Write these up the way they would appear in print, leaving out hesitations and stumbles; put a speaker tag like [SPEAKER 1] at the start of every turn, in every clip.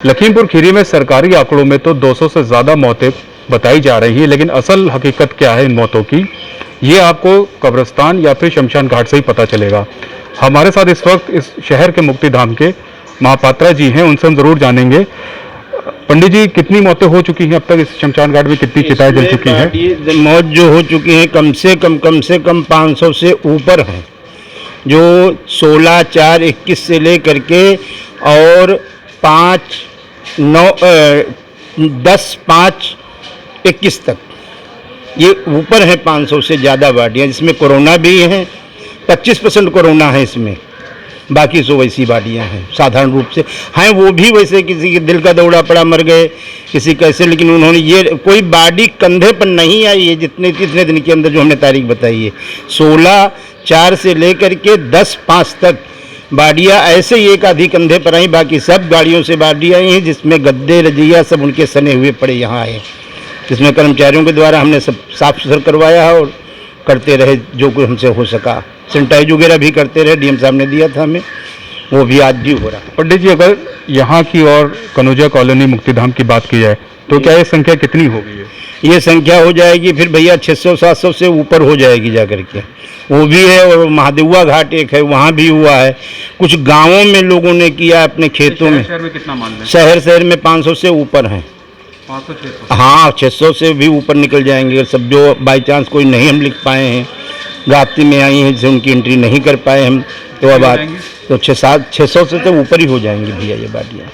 [SPEAKER 1] लखीमपुर खीरी में सरकारी आंकड़ों में तो 200 से ज्यादा मौतें बताई जा रही है, लेकिन असल हकीकत क्या है इन मौतों की, ये आपको कब्रिस्तान या फिर शमशान घाट से ही पता चलेगा। हमारे साथ इस वक्त इस शहर के मुक्तिधाम के महापात्रा जी हैं, उनसे हम जरूर जानेंगे। पंडित जी, कितनी मौतें हो चुकी हैं अब तक इस शमशान घाट में, कितनी चिताएं जल चुकी हैं?
[SPEAKER 2] मौत जो हो चुकी हैं कम से कम 500 से ऊपर हैं, जो 16/4/21 से लेकर के और 10/5/21 तक ये ऊपर है 500 से ज़्यादा बाडियाँ, जिसमें कोरोना भी हैं। 25% कोरोना है इसमें, बाकी सो वैसी बाडियाँ हैं साधारण रूप से हैं। वो भी वैसे किसी के दिल का दौड़ा पड़ा मर गए, किसी कैसे, लेकिन उन्होंने ये कोई बाडी कंधे पर नहीं आई है। कितने दिन के अंदर जो हमने तारीख बताई है 16/4 से लेकर के 10/5 तक बाडियाँ ऐसे ही एक आधी कंधे पर आई, बाकी सब गाड़ियों से बाडियाँ आई हैं, जिसमें गद्दे रजिया सब उनके सने हुए पड़े यहाँ आए, जिसमें कर्मचारियों के द्वारा हमने सब साफ सुथरा करवाया है और करते रहे जो कुछ हमसे हो सका। सैनिटाइज वगैरह भी करते रहे, डीएम साहब ने दिया था हमें, वो भी आज भी हो रहा है।
[SPEAKER 1] पंडित जी, अगर यहाँ की और कनौजिया कॉलोनी मुक्तिधाम की बात की जाए तो क्या ये संख्या कितनी होगी?
[SPEAKER 2] ये संख्या हो जाएगी फिर भैया 600-700 से ऊपर हो जाएगी जा करके, वो भी है। और महादेवा घाट एक है, वहाँ भी हुआ है। कुछ गांवों में लोगों ने किया अपने खेतों में।
[SPEAKER 1] शहर में कितना मान लें?
[SPEAKER 2] शहर में 500 से ऊपर हैं।
[SPEAKER 1] 500-600?
[SPEAKER 2] हाँ, 600 से भी ऊपर निकल जाएंगे। सब जो बाई चांस कोई नहीं हम लिख पाए हैं, राब्ते में आई हैं, जिसे उनकी एंट्री नहीं कर पाए हम, तो अब तो 600 से तो ऊपर ही हो जाएंगी भैया ये बाडियाँ।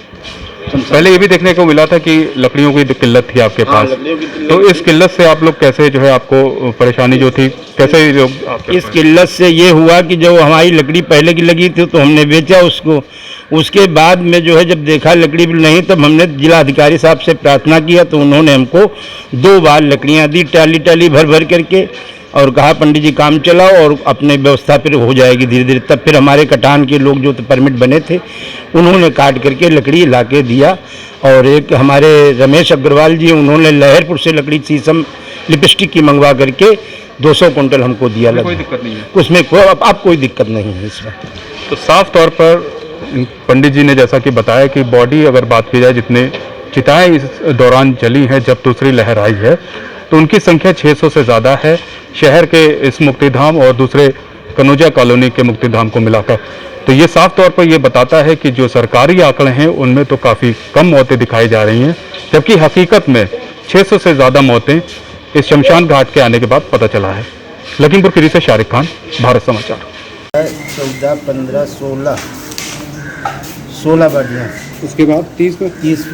[SPEAKER 1] पहले ये भी देखने को मिला था कि लकड़ियों की किल्लत थी आपके पास, तो इस किल्लत से आप लोग कैसे, जो है आपको परेशानी जो थी, कैसे लोग
[SPEAKER 2] इस किल्लत से ये हुआ कि जो हमारी लकड़ी पहले की लगी थी तो हमने बेचा उसको। उसके बाद में जो है जब देखा लकड़ी भी नहीं, तब हमने जिला अधिकारी साहब से प्रार्थना किया, तो उन्होंने हमको 2 बार लकड़ियाँ दी टाली भर करके, और कहा पंडित जी काम चलाओ और अपने व्यवस्था फिर हो जाएगी धीरे धीरे। तब फिर हमारे कटान के लोग जो परमिट बने थे उन्होंने काट करके लकड़ी ला के दिया। और एक हमारे रमेश अग्रवाल जी, उन्होंने लहरपुर से लकड़ी शीशम लिपस्टिक की मंगवा करके 200 कुंटल हमको दिया।
[SPEAKER 1] कोई दिक्कत नहीं है
[SPEAKER 2] उसमें, अब कोई दिक्कत नहीं है इसमें।
[SPEAKER 1] तो साफ तौर पर पंडित जी ने जैसा कि बताया कि बॉडी, अगर बात की जाए जितने चिताएं इस दौरान जली हैं जब दूसरी लहर आई है, तो उनकी संख्या 600 से ज़्यादा है शहर के इस मुक्तिधाम और दूसरे कनौजिया कॉलोनी के मुक्तिधाम को मिलाकर। तो ये साफ तौर पर ये बताता है कि जो सरकारी आंकड़े हैं उनमें तो काफ़ी कम मौतें दिखाई जा रही हैं, जबकि हकीकत में 600 से ज़्यादा मौतें इस शमशान घाट के आने के बाद पता चला है। लखीमपुर खीरी से शारिक खान, भारत समाचार।
[SPEAKER 2] 14, 15, 16 बाडियाँ।
[SPEAKER 1] उसके बाद 30 को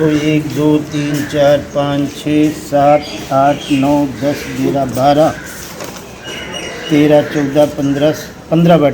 [SPEAKER 2] 1, 2, 3, 4, 5, 6, 7, 8, 9, 10, 11, 12, 13, 14, 15 बाडियाँ।